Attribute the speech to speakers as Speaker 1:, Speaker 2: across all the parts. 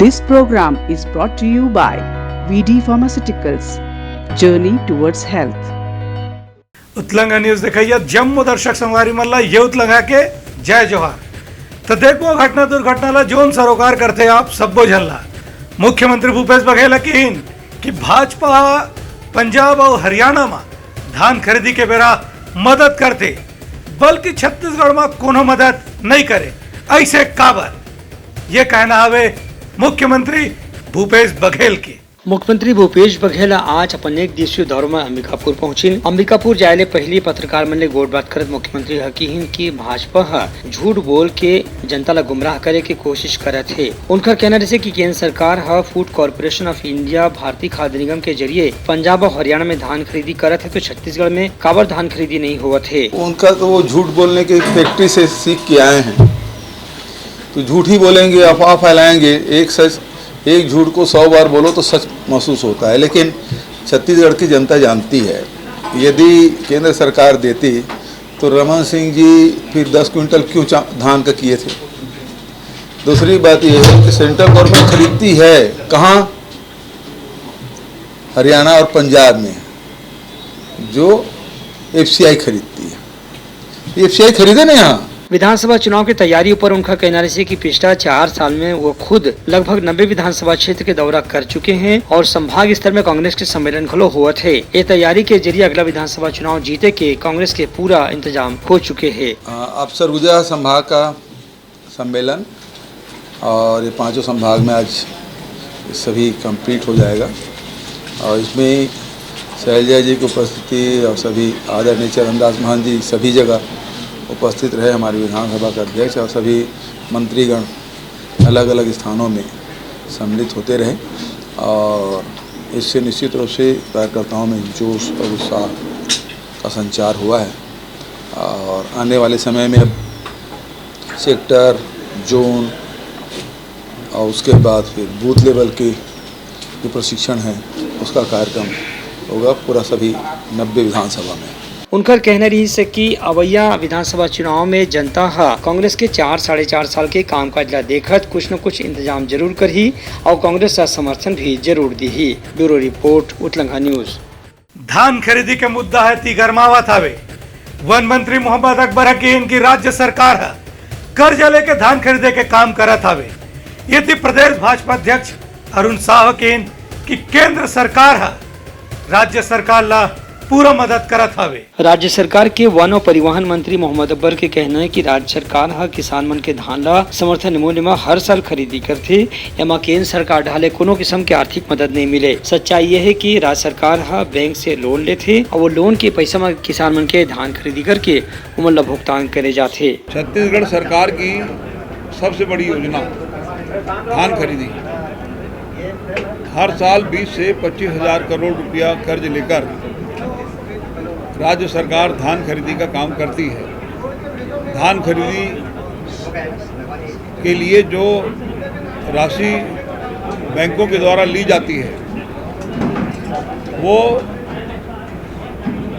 Speaker 1: This program is brought to you by VD Pharmaceuticals. Journey towards health.
Speaker 2: Utlanga news देखिए जम्मू दर्शक संवारी मल्ला ये उतलंगा के जय जोहार। तो देखो घटना दुर्घटना जोन सरोकार करते आप सबो झल्ला मुख्यमंत्री भूपेश बघेल की भाजपा पंजाब और हरियाणा में धान खरीदी के बेरा मदद करते बल्कि छत्तीसगढ़ में कोनो मदद नहीं करे ऐसे काबर ये कहना हवे मुख्यमंत्री भूपेश बघेल की।
Speaker 3: मुख्यमंत्री भूपेश बघेल आज अपन एक दिवसीय दौरे में अंबिकापुर पहुंची। अंबिकापुर जायले पहली पत्रकार मन ले गोट बात करत मुख्यमंत्री हकीन की भाजपा झूठ बोल के जनता ला गुमराह करे के कोशिश करत है। उनका कहना जैसे कि केंद्र सरकार फूड कॉर्पोरेशन ऑफ इंडिया भारतीय खाद्य निगम के जरिए पंजाब और हरियाणा में धान खरीदी करत है, तो छत्तीसगढ़ में काबर धान खरीदी नहीं हुआ थे।
Speaker 4: उनका तो वो झूठ बोलने की फैक्ट्री से सीख के आए हैं, तो झूठ ही बोलेंगे, अफवाह फैलाएंगे। एक झूठ को 100 बार बोलो तो सच महसूस होता है, लेकिन छत्तीसगढ़ की जनता जानती है यदि केंद्र सरकार देती तो रमन सिंह जी फिर 10 क्विंटल क्यों धान का किए थे। दूसरी बात यह है कि सेंट्रल गवर्नमेंट खरीदती है कहाँ, हरियाणा और पंजाब में, जो FCI खरीदती है। FCI खरीदे ना यहाँ।
Speaker 3: विधानसभा चुनाव की तैयारी पर उनका कहना है कि पिछला 4 साल में वो खुद लगभग 90 विधानसभा क्षेत्र के दौरा कर चुके हैं और संभाग स्तर में कांग्रेस के सम्मेलन खलो हुआ थे। ये तैयारी के जरिए अगला विधानसभा चुनाव जीते के कांग्रेस के पूरा इंतजाम हो चुके हैं।
Speaker 4: अब सरगुजा संभाग का सम्मेलन और ये 5 संभाग में आज सभी कंप्लीट हो जाएगा और इसमें शैलजा जी की उपस्थिति और सभी आदरणीय चरणदास महंत जी सभी जगह उपस्थित रहे, हमारी विधानसभा के अध्यक्ष और सभी मंत्रीगण अलग अलग स्थानों में सम्मिलित होते रहे और इससे निश्चित रूप से कार्यकर्ताओं में जोश और उत्साह का संचार हुआ है। और आने वाले समय में अब सेक्टर, जोन और उसके बाद फिर बूथ लेवल के जो प्रशिक्षण है उसका कार्यक्रम होगा पूरा सभी 90 विधानसभा में।
Speaker 3: उनका कहना रही है कि अवैया विधानसभा चुनाव में जनता कांग्रेस के 4-4.5 साल के कामकाज ला देखत कुछ न कुछ इंतजाम जरूर करी और कांग्रेस का समर्थन भी जरूर दी। Bureau report Utlanga news.
Speaker 2: धान खरीदी के मुद्दा है ती गरमावत हवे। वन मंत्री मोहम्मद अकबर हकीन की राज्य सरकार कर्जा लेके धान खरीदे के काम करत हवे। ये थी प्रदेश भाजपा अध्यक्ष अरुण साह हकीन की केंद्र सरकार राज्य सरकार ला पूरा मदद करत हवे।
Speaker 3: राज्य सरकार के वन और परिवहन मंत्री मोहम्मद अकबर के कहना है कि राज्य सरकार किसान मन के धान ला समर्थन मूल्य में हर साल खरीदी करथे। एमा केंद्र सरकार ढाले कोनो किस्म के आर्थिक मदद नहीं मिले। सच्चाई ये है कि राज्य सरकार बैंक से लोन लेथे और वो लोन के पैसा में किसान मन के धान खरीदी करके उमन ला भुगतान करे जाथे।
Speaker 5: छत्तीसगढ़ सरकार की सबसे बड़ी योजना धान खरीदी, हर साल 20 से 25 हजार करोड़ रुपया कर्ज लेकर राज्य सरकार धान खरीदी का काम करती है। धान खरीदी के लिए जो राशि बैंकों के द्वारा ली जाती है वो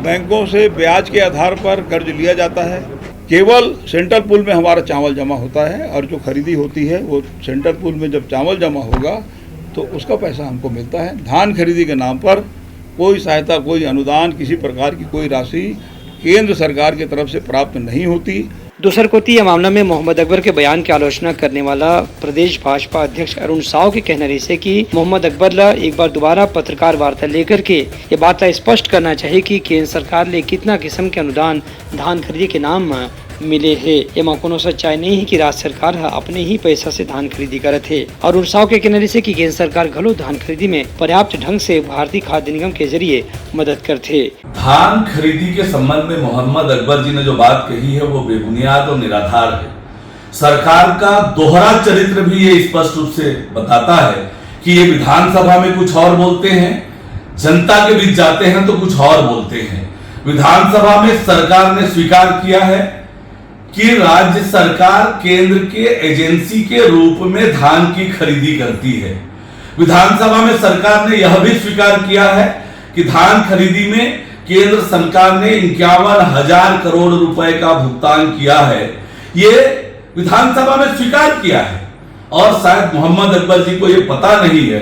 Speaker 5: बैंकों से ब्याज के आधार पर कर्ज लिया जाता है। केवल सेंट्रल पूल में हमारा चावल जमा होता है और जो खरीदी होती है वो सेंट्रल पूल में जब चावल जमा होगा तो उसका पैसा हमको मिलता है। धान खरीदी के नाम पर कोई सहायता, कोई अनुदान, किसी प्रकार की कोई राशि केंद्र सरकार की तरफ से प्राप्त नहीं होती।
Speaker 3: दूसर कोती यह मामला में मोहम्मद अकबर के बयान की आलोचना करने वाला प्रदेश भाजपा अध्यक्ष अरुण साव के कहना रही है कि मोहम्मद अकबर ला एक बार दोबारा पत्रकार वार्ता लेकर के ये बात स्पष्ट करना चाहिए कि केंद्र सरकार ले कितना किस्म के अनुदान धान खरीदी के नाम में मिले है। एमा कोनो सच्चाई नहीं है कि राज्य सरकार अपने ही पैसा से धान खरीदी करत है। और उड़साव के किनारे से कि केंद्र सरकार घलो धान खरीदी में पर्याप्त ढंग से भारतीय खाद्य निगम के जरिए मदद करते।
Speaker 6: धान खरीदी के संबंध में मोहम्मद अकबर जी ने जो बात कही है वो बेबुनियाद और निराधार है। सरकार का दोहरा चरित्र भी ये स्पष्ट रूप से बताता है कि ये विधानसभा में कुछ और बोलते हैं, जनता के बीच जाते हैं तो कुछ और बोलते हैं। विधानसभा में सरकार ने स्वीकार किया है कि राज्य सरकार केंद्र के एजेंसी के रूप में धान की खरीदी करती है। विधानसभा में सरकार ने यह भी स्वीकार किया है कि धान खरीदी में केंद्र सरकार ने 51,000 करोड़ रुपए का भुगतान किया है। ये विधानसभा में स्वीकार किया है और शायद मोहम्मद अकबर जी को यह पता नहीं है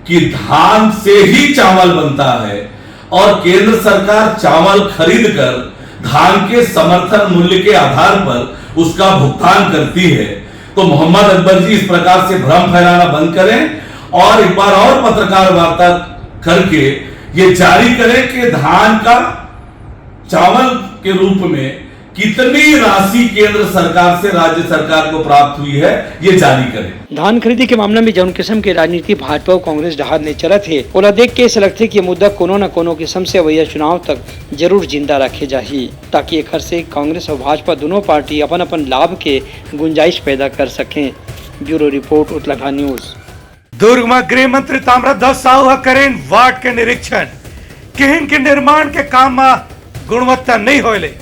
Speaker 6: कि धान से ही चावल बनता है और केंद्र सरकार चावल खरीद कर धान के समर्थन मूल्य के आधार पर उसका भुगतान करती है। तो मोहम्मद अकबर जी इस प्रकार से भ्रम फैलाना बंद करें और एक बार और पत्रकार वार्ता करके ये जारी करें कि धान का चावल के रूप में कितनी राशि केंद्र सरकार से राज्य सरकार को प्राप्त हुई है, ये जारी करें।
Speaker 3: धान खरीदी के मामले में जौन किस्म की राजनीति भाजपा और कांग्रेस डहार ने चला थे ओला देख के ऐसा लगते कि मुद्दा कोनो न कोनो किस्म से अवैया चुनाव तक जरूर जिंदा रखे जाही, ताकि एक से कांग्रेस और भाजपा दोनों पार्टी अपन अपन लाभ के गुंजाइश पैदा कर सकें। Bureau report Uttarakhand news.
Speaker 2: Durg में गृह मंत्री ताम्रध्वज साहू करें वार्ड के निरीक्षण। केहन के निर्माण के काम में गुणवत्ता नहीं होले,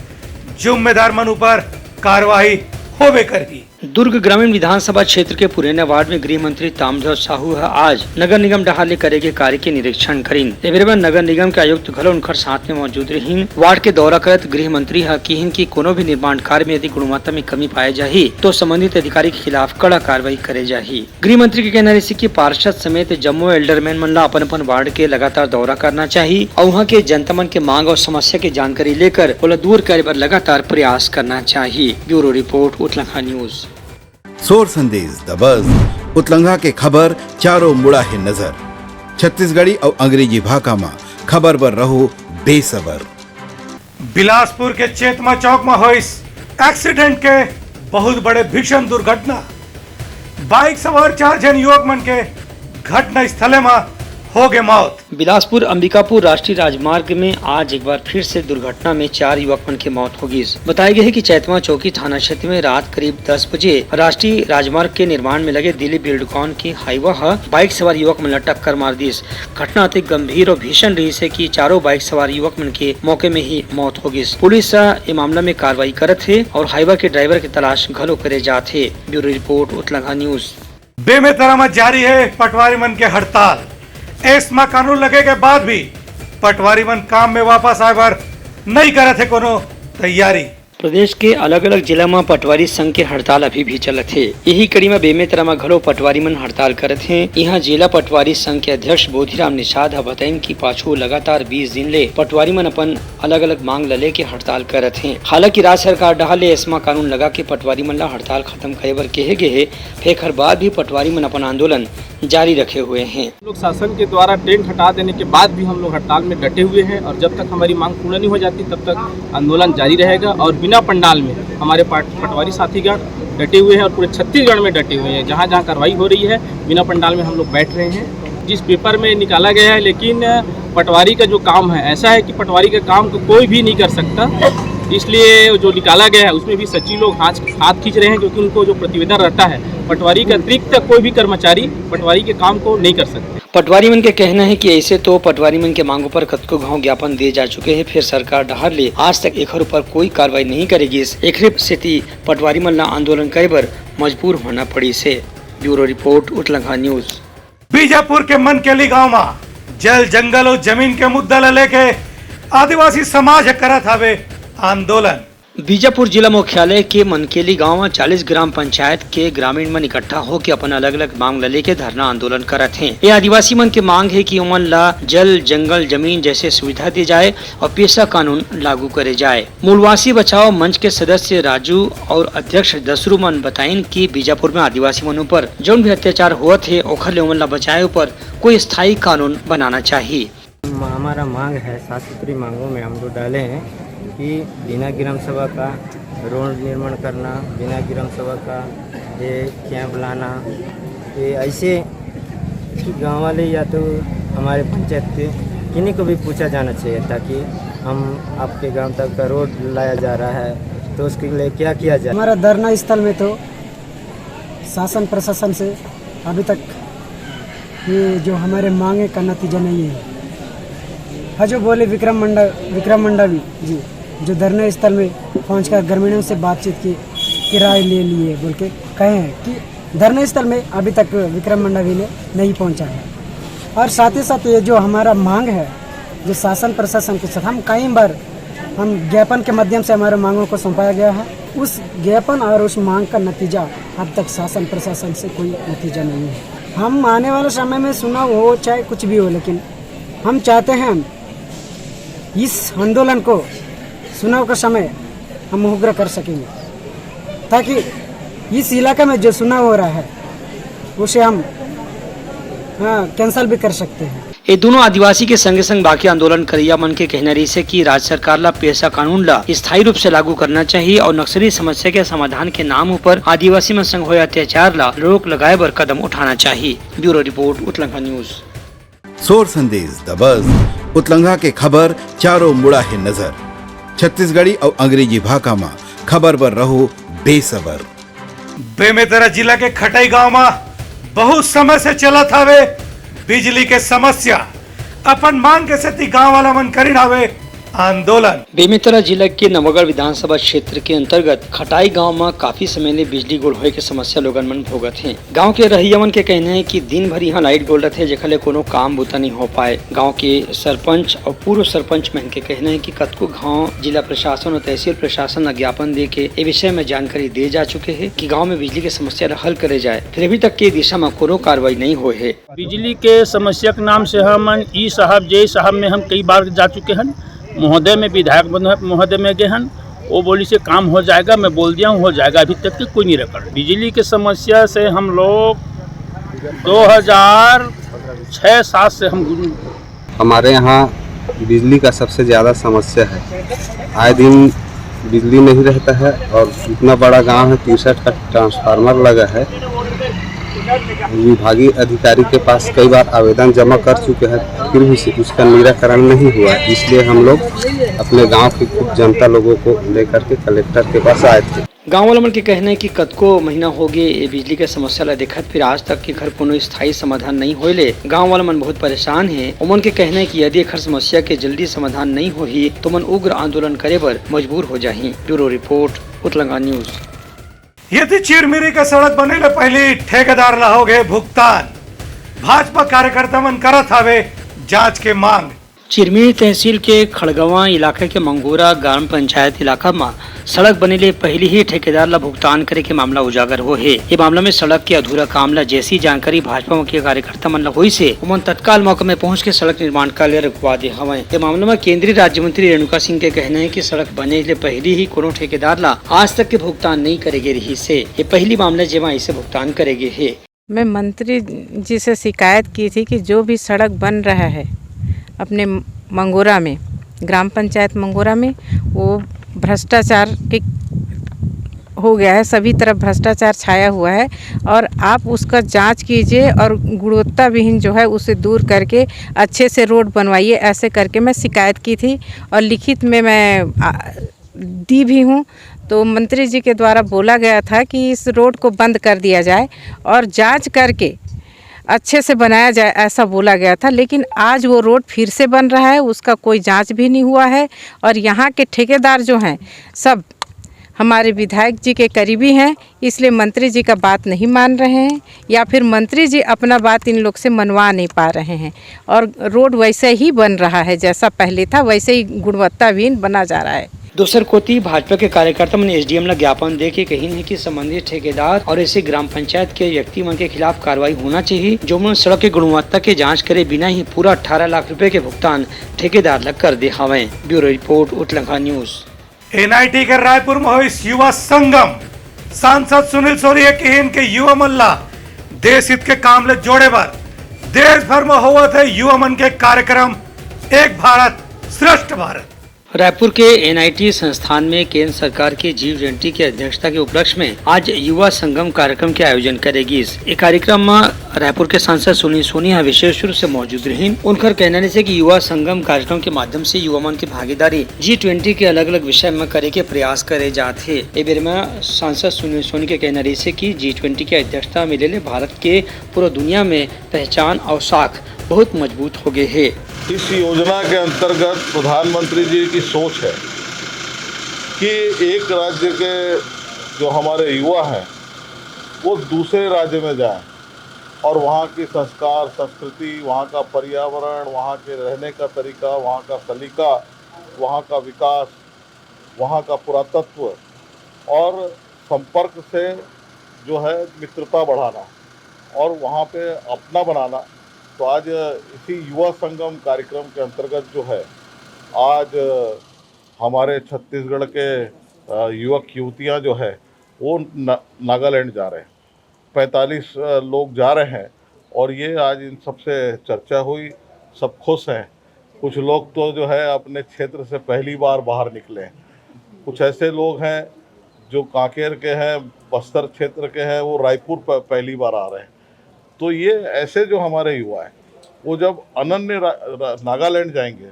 Speaker 2: जिम्मेदार मनु पर कार्रवाई होबे करेगी।
Speaker 3: दुर्ग ग्रामीण विधानसभा क्षेत्र के पुराने वार्ड में गृह मंत्री ताम्रध्वज साहू आज नगर निगम डहाले करेगे कार्य के निरीक्षण करीन। नगर निगम के आयुक्त घलो उनकर साथ में मौजूद रहीन। वार्ड के दौरा करत गृह मंत्री कहन की कोनो भी निर्माण कार्य में यदि गुणवत्ता में कमी पाए जाही तो संबंधित अधिकारी के खिलाफ कड़ा कार्रवाई करे जाही। गृह मंत्री के कहना है कि पार्षद समेत जम्मू एल्डरमैन मन ला अपन अपन वार्ड के लगातार दौरा करना चाहिए और वहाँ के जनता मन के मांग और समस्या की जानकारी लेकर ओला दूर करे पर लगातार प्रयास करना चाहिए। Bureau report Uttarakhand news.
Speaker 7: सोर संदेश द बज़ उतलंघा के खबर चारों मुड़ा है नजर। छत्तीसगढ़ी और अंग्रेजी भाषा में खबर पर रहो बेसबर।
Speaker 2: बिलासपुर के चेतमा चौक में हुई एक्सीडेंट के बहुत बड़े भीषण दुर्घटना। बाइक सवार 4 जन युवक मन के घटना स्थल में हो गए मौत।
Speaker 3: बिलासपुर अंबिकापुर राष्ट्रीय राजमार्ग में आज एक बार फिर से दुर्घटना में 4 युवक मन की मौत हो गई। बताया गया है कि चैतमा चौकी थाना क्षेत्र में रात करीब 10 बजे राष्ट्रीय राजमार्ग के निर्माण में लगे दिल्ली बिल्डकॉन की हाईवा बाइक सवार युवक मन टक्कर मार दी। घटना अति गंभीर और भीषण रही है कि चारों बाइक सवार युवक मन के मौके में ही मौत हो गई। पुलिस ये मामला में कार्रवाई करत है और हाईवा के ड्राइवर की तलाश घलो करे जाते। Bureau report Uttarakhand news.
Speaker 2: Bemetara में जारी है पटवारी मन के हड़ताल। एस्मा कानून लगे के बाद भी पटवारी मन काम में वापस आए बार नहीं करे थे कोनो तैयारी।
Speaker 3: प्रदेश के अलग अलग जिला में पटवारी संघ के हड़ताल अभी भी चलत है। यही कड़ी में बेमेतरा में घलो पटवारी मन हड़ताल करत हैं। यहाँ जिला पटवारी संघ के अध्यक्ष बोधीराम निषाद बताइन की पाछू लगातार 20 दिन ले पटवारी मन अपन अलग अलग मांग ले के हड़ताल करत हैं। हालांकि राज्य सरकार डहाले एस्मा कानून लगा के पटवारी मन ला हड़ताल खत्म करे बर कहे गए है, फेर बाद भी पटवारी मन अपन आंदोलन जारी रखे हुए हैं।
Speaker 8: लोग शासन के द्वारा टेंट हटा देने के बाद भी हम लोग हड़ताल में डटे हुए हैं और जब तक हमारी मांग पूर्ण नहीं हो जाती तब तक आंदोलन जारी रहेगा। और बिना पंडाल में हमारे पटवारी साथीगण डटे हुए हैं और पूरे छत्तीसगढ़ में डटे हुए हैं। जहाँ जहाँ कार्रवाई हो रही है बिना पंडाल में हम लोग बैठ रहे हैं। जिस पेपर में निकाला गया है, लेकिन पटवारी का जो काम है ऐसा है कि पटवारी के काम को कोई भी नहीं कर सकता, इसलिए जो निकाला गया है उसमें भी सचिव लोग हाथ खींच रहे हैं, क्योंकि उनको जो प्रतिवेदन रहता है पटवारी के अतिरिक्त कोई भी कर्मचारी पटवारी के काम को नहीं कर सकते।
Speaker 3: पटवारी मन के कहना है कि ऐसे तो पटवारी मन के मांगों पर कतको घाव ज्ञापन दिए जा चुके हैं, फिर सरकार डहार ले आज तक एकर ऊपर कोई कार्रवाई नहीं करेगी। एक स्थिति पटवारी मन ला आंदोलन करे बर मजबूर होना पड़ी से। Bureau report Uttarakhand news.
Speaker 2: Bijapur के मनकेली गाँव में जल जंगल और जमीन के मुद्दा लेके आदिवासी समाज करत हवे आंदोलन।
Speaker 3: बीजापुर जिला मुख्यालय के मनकेली गांव में 40 ग्राम पंचायत के ग्रामीण मन इकट्ठा होकर अपन अलग अलग मांग लेके धरना आंदोलन करत हैं। ये आदिवासी मन के मांग है कि उमन ला जल जंगल जमीन जैसे सुविधा दी जाए और पेशा कानून लागू करे जाए। मूलवासी बचाओ मंच के सदस्य राजू और अध्यक्ष दसरू मन बताइन कि बीजापुर में आदिवासी मनों पर जो भी अत्याचार हुआ थे ओखर ले उमन ला बचाए ऊपर कोई स्थायी कानून बनाना चाहिए।
Speaker 9: हमारा मांग है, 7 सूत्री मांगों में हम लोग डाले हैं कि बिना ग्राम सभा का रोड निर्माण करना, बिना ग्राम सभा का ये कैंप लाना, ये ऐसे कि गांव वाले या तो हमारे पंचायत के किन्हीं को भी पूछा जाना चाहिए, ताकि हम आपके गांव तक का रोड लाया जा रहा है तो उसके लिए क्या किया जाए।
Speaker 10: हमारा धरना स्थल में तो शासन प्रशासन से अभी तक ये जो हमारे मांगे का नतीजा नहीं है। जो बोले विक्रम मंडावी जी जो धरना स्थल में पहुंचकर ग्रामीणों से बातचीत की राय ले लिए बोल के कहे हैं कि धरना स्थल में अभी तक विक्रम मंडावी ने नहीं पहुंचा है। और साथ ही साथ ये जो हमारा मांग है जो शासन प्रशासन के साथ हम कई बार हम ज्ञापन के माध्यम से हमारे मांगों को सौंपाया गया है। उस ज्ञापन और उस मांग का नतीजा अब तक शासन प्रशासन से कोई नतीजा नहीं है। हम आने वाले समय में चुनाव हो चाहे कुछ भी हो, लेकिन हम चाहते हैं इस आंदोलन को चुनाव का समय हम उग्र कर सकेंगे, ताकि इस इलाके में जो चुनाव हो रहा है उसे हम कैंसिल भी कर सकते हैं।
Speaker 3: ये दोनों आदिवासी के संगे संग बाकी आंदोलन करिया मन के कहना रही से कि राज्य सरकार ला पेशा कानून ला स्थायी रूप से लागू करना चाहिए और नक्सली समस्या के समाधान के नाम पर आदिवासी में संग हुए अत्याचार ला रोक लगाए पर कदम उठाना चाहिए। Bureau report Utlanga news.
Speaker 7: सोर संदेश द बज़ उतलंगा के खबर चारों मुड़ा है नजर। छत्तीसगढ़ी और अंग्रेजी भाषा में खबर पर रहो बेसबर।
Speaker 2: बेमेतरा जिला के खटाई गांव में बहुत समय से चला था वे बिजली के समस्या। अपन मांग के सेती गांव वाला मन करी हावे आंदोलन।
Speaker 3: बेमेतरा जिला के नवगढ़ विधानसभा क्षेत्र के अंतर्गत खटाई गांव में काफी समय ले बिजली गुल होए के समस्या लोगन मन भोगत हैं। गांव के रहिया मन के कहना है कि दिन भर यहाँ लाइट गोल रहे जेखले कोनो काम बुता नहीं हो पाए। गांव के सरपंच और पूर्व सरपंच मन के कहना है कि कतको गांव जिला प्रशासन और तहसील प्रशासन ज्ञापन दे के ये विषय में जानकारी दे जा चुके हैं कि गाँव में बिजली की समस्या हल करे जाए, फिर अभी तक के दिशा में कोनो कार्रवाई नहीं हुए है।
Speaker 8: बिजली के समस्या के नाम से हम ई साहब जे साहब में हम कई बार जा चुके हैं। महोदय में विधायक महोदय में गए हैं, वो बोली से काम हो जाएगा, मैं बोल दिया हूँ हो जाएगा, अभी तक कोई नहीं रखा। बिजली की समस्या से हम लोग 2006-07 से
Speaker 11: हमारे यहाँ बिजली का सबसे ज़्यादा समस्या है। आए दिन बिजली नहीं रहता है और इतना बड़ा गांव है, 63 का ट्रांसफार्मर लगा है। विभागीय अधिकारी के पास कई बार आवेदन जमा कर चुके हैं, फिर भी उसका निराकरण नहीं हुआ। इसलिए हम लोग अपने गांव की कुछ जनता लोगों को लेकर के कलेक्टर के पास आए थे।
Speaker 3: गाँव वाला मन के कहना है कि कतको महीना हो गए ये बिजली के समस्या ला देखत, फिर आज तक के घर कोनो स्थायी समाधान नहीं होले। गाँव वाला मन बहुत परेशान है। उमन के कहना है कि यदि हर समस्या के जल्दी समाधान नहीं होही तो मन उग्र आंदोलन करे पर मजबूर हो जाही। Bureau report Utlanga news.
Speaker 2: यदि चिरमिरी का सड़क बने ले पहले ठेकेदार ला हो गए भुगतान। भाजपा कार्यकर्ता मन करत हावे जांच के मांग।
Speaker 3: चिरमिरी तहसील के खड़गवा इलाके के मंगोरा ग्राम पंचायत इलाका में सड़क बने ले पहले ही ठेकेदार ला भुगतान करे के मामला उजागर हो है। ये मामला में सड़क के अधूरा काम ला जैसी जानकारी भाजपा के कार्यकर्ता मन ला हुई से उमन तत्काल मौके में पहुंच के सड़क निर्माण कार्य रुकवा दे हवे। ये मामला में केंद्रीय राज्य मंत्री रेणुका सिंह के कहना है कि सड़क बने ले पहले ही कोनो ठेकेदार ला आज तक के भुगतान नहीं करेगे रही से ये पहली मामला जेमा इसे भुगतान करेगे है।
Speaker 12: मैं मंत्री जी से शिकायत की थी कि जो भी सड़क बन रहा है अपने मंगोरा में, ग्राम पंचायत मंगोरा में, वो भ्रष्टाचार के हो गया है, सभी तरफ भ्रष्टाचार छाया हुआ है और आप उसका जांच कीजिए और गुणवत्ता विहीन जो है उसे दूर करके अच्छे से रोड बनवाइए। ऐसे करके मैं शिकायत की थी और लिखित में मैं दी भी हूँ। तो मंत्री जी के द्वारा बोला गया था कि इस रोड को बंद कर दिया जाए और जांच करके अच्छे से बनाया जाए, ऐसा बोला गया था। लेकिन आज वो रोड फिर से बन रहा है, उसका कोई जांच भी नहीं हुआ है और यहाँ के ठेकेदार जो हैं सब हमारे विधायक जी के करीबी हैं, इसलिए मंत्री जी का बात नहीं मान रहे हैं या फिर मंत्री जी अपना बात इन लोग से मनवा नहीं पा रहे हैं और रोड वैसे ही बन रहा है, जैसा पहले था वैसे ही गुणवत्ताहीन बना जा रहा है।
Speaker 3: दूसर कोती भाजपा के कार्यकर्ता ने एसडीएम ला ज्ञापन दे के कही है कि संबंधित ठेकेदार और ऐसे ग्राम पंचायत के व्यक्ति मन के खिलाफ कार्रवाई होना चाहिए जो मन सड़क की गुणवत्ता के जांच करे बिना ही पूरा 18 लाख रुपए के भुगतान ठेकेदार ला कर दे हवे। Bureau report Utlanga news.
Speaker 2: NIT के रायपुर में हुई युवा संगम। सांसद सुनील सोरिया के इनके युवा मल्ला देश हित के काम ले जोड़े बर देश भर में हुआ थे युवा मन के कार्यक्रम एक भारत श्रेष्ठ भारत।
Speaker 3: रायपुर के एनआईटी संस्थान में केंद्र सरकार की जीव जयंती की अध्यक्षता के उपलक्ष्य में आज युवा संगम कार्यक्रम के आयोजन करेगी। इस कार्यक्रम में रायपुर के सांसद सुनील सोनिया विशेष रूप से मौजूद रही। उनका कहना है कि युवा संगम कार्यक्रम के माध्यम से युवा मन की भागीदारी G20 के अलग अलग विषय में करे के प्रयास करे जाते। ए बेर में सांसद सुनील सोनी के कहना रही की G20 की अध्यक्षता मिले ले भारत के पूरा दुनिया में पहचान और साख बहुत मजबूत हो गए है।
Speaker 13: इस योजना के अंतर्गत प्रधानमंत्री जी की सोच है कि एक राज्य के जो हमारे युवा हैं वो दूसरे राज्य में जाएं और वहाँ की संस्कार, संस्कृति, वहाँ का पर्यावरण, वहाँ के रहने का तरीका, वहाँ का सलीका, वहाँ का विकास, वहाँ का पुरातत्व और संपर्क से जो है मित्रता बढ़ाना और वहाँ पे अपना बनाना। तो आज इसी युवा संगम कार्यक्रम के अंतर्गत जो है आज हमारे छत्तीसगढ़ के युवक युवतियाँ जो है वो नागालैंड जा रहे हैं। 45 लोग जा रहे हैं और ये आज इन सबसे चर्चा हुई, सब खुश हैं। कुछ लोग तो जो है अपने क्षेत्र से पहली बार बाहर निकले हैं, कुछ ऐसे लोग हैं जो कांकेर के हैं, बस्तर क्षेत्र के हैं, वो रायपुर पहली बार आ रहे हैं। तो ये ऐसे जो हमारे युवा हैं वो जब अनन्य नागालैंड जाएंगे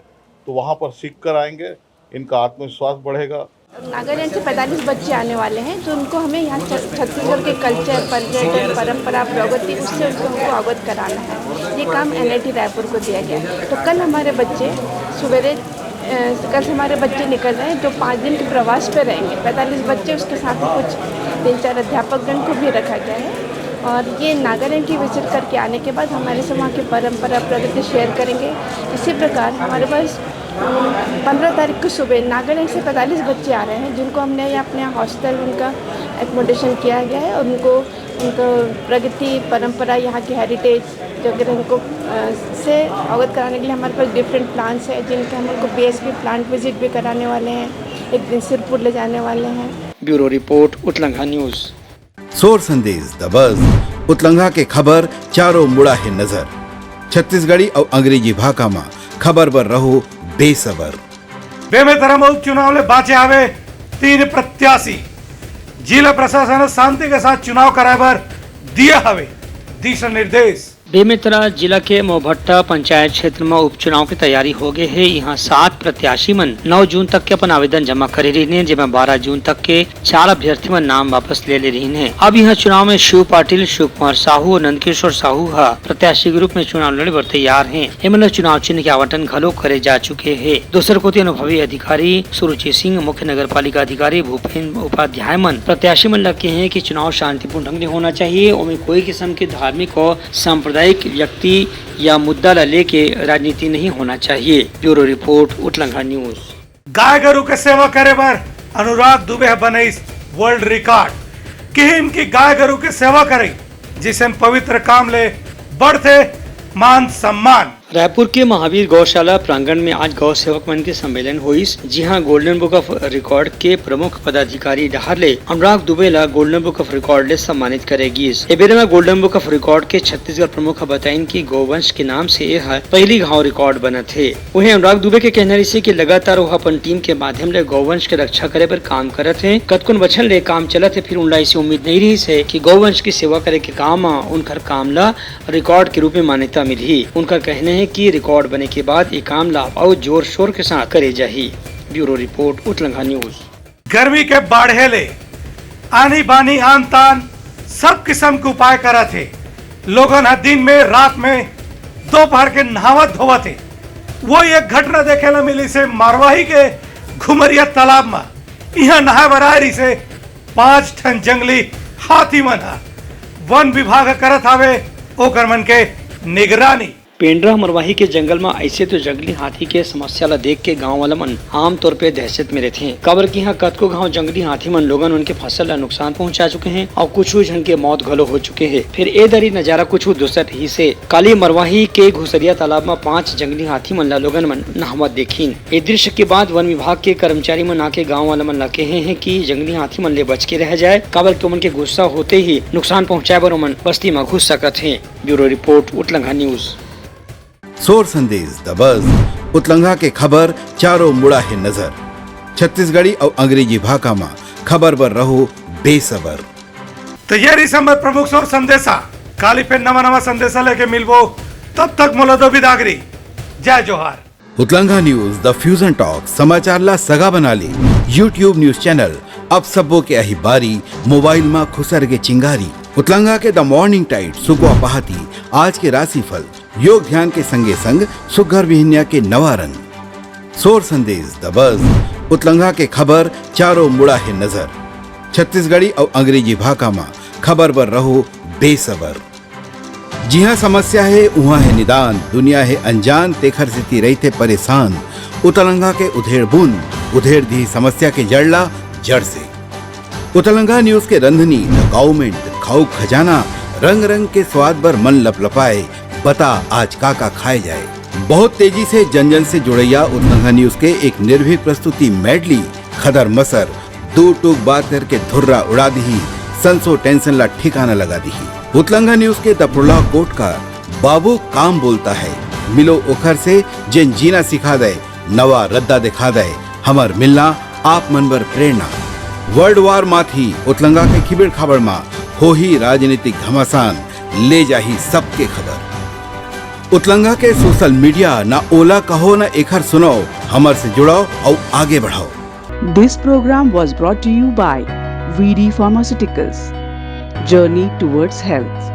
Speaker 13: तो वहाँ पर सीख कर आएंगे, इनका आत्मविश्वास बढ़ेगा।
Speaker 14: नागालैंड से 45 बच्चे आने वाले हैं, तो उनको हमें यहाँ छत्तीसगढ़ के कल्चर, पर्यटन, परंपरा, प्रगति उससे उनको अवगत कराना है। ये काम NIT रायपुर को दिया गया है। तो कल हमारे बच्चे निकल रहे हैं जो 5 दिन के प्रवास पे रहेंगे। 45 बच्चे, उसके साथ कुछ 3-4 अध्यापकगण को भी रखा गया है। और ये नागालैंड की विजिट करके आने के बाद हमारे से वहाँ की परंपरा, प्रगति शेयर करेंगे। इसी प्रकार हमारे पास 15 तारीख को सुबह नागालैंड से 45 बच्चे आ रहे हैं, जिनको हमने अपने हॉस्टल उनका एकोमोडेशन किया गया है और उनको प्रगति, परंपरा, यहाँ की हेरिटेज वगैरह उनको से अवगत कराने के लिए हमारे पास डिफरेंट प्लान्स है, जिनके हम उनको PSP प्लांट विजिट भी कराने वाले हैं, एक दिन सिरपुर ले जाने वाले हैं।
Speaker 3: Bureau report, Utlanga news.
Speaker 7: सोर संदेश द बज़ उतलंघा के खबर चारों मुड़ा है नजर। छत्तीसगढ़ी और अंग्रेजी भाषा में खबर बर रहो बेसबर।
Speaker 2: बेमेतरम उपचुनाव ले बाचे आवे 3 प्रत्याशी। जिला प्रशासन शांति के साथ चुनाव कराए बर दिया हवे दिशा निर्देश।
Speaker 3: बेमेतरा जिला के मोहभट्टा पंचायत क्षेत्र में उपचुनाव की तैयारी हो गई है। यहाँ 7 प्रत्याशी मन 9 जून तक के अपन आवेदन जमा करे रही है, जिसमें 12 जून तक के 4 अभ्यर्थी मन नाम वापस ले रही है। अब यहाँ चुनाव में शिव पाटिल, शिव कुमार साहू और नंदकिशोर साहू प्रत्याशी के रूप में चुनाव लड़े पर तैयार है। इनमें चुनाव चिन्ह के आवंटन घलो करे जा चुके है। दूसर को अनुभवी अधिकारी सुरुचि सिंह, मुख्य नगर पालिका अधिकारी भूपेन्द्र उपाध्याय मन प्रत्याशी मन लगे है की चुनाव शांतिपूर्ण ढंग से होना चाहिए। उनमें कोई किस्म के धार्मिक और सांप्रदायिक व्यक्ति या मुद्दा लेके राजनीति नहीं होना चाहिए। Bureau report, Utlanga news.
Speaker 2: गाय गरु के सेवा करे बर अनुराग दुबे बने वर्ल्ड रिकॉर्ड कि इनकी गाय गरु की सेवा करे, जिसे पवित्र काम ले बढ़ते मान सम्मान।
Speaker 3: रायपुर के महावीर गौशाला प्रांगण में आज गौ सेवक मन के सम्मेलन हुई, जहां गोल्डन बुक ऑफ रिकॉर्ड के प्रमुख पदाधिकारी डहारले अनुराग दुबे ला गोल्डन बुक ऑफ रिकॉर्ड ले सम्मानित करेगी। बेरे में गोल्डन बुक ऑफ रिकॉर्ड के छत्तीसगढ़ प्रमुख बताइन की गोवंश के नाम से यह पहली घाव रिकॉर्ड बना थे। वहीं अनुराग दुबे के कहना रही की लगातार वह अपन टीम के माध्यम ले गौवंश के रक्षा करे पर काम करत है। कतकुन बछन ले काम चलत है, फिर उनला ऐसी उम्मीद नहीं रही है की गौवंश की सेवा करे के काम उनकर काम ला रिकॉर्ड के रूप में मान्यता मिली। उनका कहना है कि रिकॉर्ड बने के बाद ये काम ला और जोर शोर के साथ करे जाही। Bureau report, Utlanga news.
Speaker 2: गर्मी के बाढ़ेले आनी बानी आन तान सब किस्म के उपाय करा थे। लोगन दिन में, रात में, दोपहर के नहावत धोवत थे। वो एक घटना देखे ला मिली से मारवाही के घुमरिया तालाब में। यहाँ नहाए बरारी से 5 ठन जंगली हाथी मन वन विभाग करत हावे ओकर मन के निगरानी।
Speaker 3: पेंड्रा मरवाही के जंगल में ऐसे तो जंगली हाथी के समस्या ला देख के गांव वाला मन आमतौर पे दहशत में रहते हैं। खबर की यहाँ कतको गांव जंगली हाथी मन लोगन उनके फसल ला नुकसान पहुंचा चुके हैं और कुछ जन के मौत घलो हो चुके हैं। फिर ए दरी नजारा कुछ दूसर ही से काली मरवाही के घुसरिया तालाब में 5 जंगली हाथी मन ला लोगन मन नहावत देखीन। ये दृश्य के बाद वन विभाग के कर्मचारी मन आके गाँव वाला मन ला कहे हैं की जंगली हाथी मन ले बच के रह जाए। खबर के उमन के गुस्सा होते ही नुकसान पहुँचाए बर उमन बस्ती में घुस सकत है। Bureau report, Utlanga news.
Speaker 7: सोर संदेश द बज़ उतलंघा के खबर चारों मुड़ा है नजर। छत्तीसगढ़ी और अंग्रेजी भाषा में खबर बर रहो बेसबर।
Speaker 2: तैयारी संबंध प्रमुख सोर संदेशा काली पे नवा संदेशा लेके मिलबो, तब तक मोला दो बिदागरी। जय जोहार।
Speaker 7: उतलंघा न्यूज द फ्यूजन टॉक समाचार ला सगा बना ली। यूट्यूब न्यूज चैनल अब सबो के अही बारी मोबाइल में खुसर के चिंगारी। उतलंघा के द मॉर्निंग टाइड सुगवा पहाती आज के राशिफल योग ध्यान के संगे संग सुघर विहिन्या के नवा रंग। सोर संदेश द बज़ उतलंघा के खबर चारों मुड़ा है नजर। छत्तीसगढ़ी और अंग्रेजी भाषा में खबर बर रहो बेसबर। जी हाँ, समस्या है वहाँ है निदान, दुनिया है अनजान तेखर से रहते परेशान। उतलंघा के उधेड़ बुन उधेड़ दी समस्या के जड़ला जड़ से। उतलंगा न्यूज के रंधनी गवर्नमेंट खाऊ खजाना रंग रंग के स्वाद पर मन लपलपाए बता आज का खाए जाए। बहुत तेजी से जन जन से जुड़ैया उतलंगा न्यूज के एक निर्भीक प्रस्तुति मेडली खदर मसर दो टूक बात करके धुर्रा उड़ा दी संसो टेंशन ला ठिकाना लगा दी। उतलंगा न्यूज के दपुरला कोट का बाबू काम बोलता है मिलो उखर से जिन जीना सिखा दे नवा रद्दा दिखा दे हमर मिलना आप मन बर प्रेरणा। वर्ल्ड वार माथी उतलंगा के खिबड़ खबर मा हो ही राजनीतिक घमासान ले जाही सबके खबर। उतलंगा के सोशल मीडिया ना ओला कहो ना एखर सुनो हमर से जुड़ाओ और आगे बढ़ाओ।
Speaker 1: This program was brought to you by VD Pharmaceuticals. Journey towards health.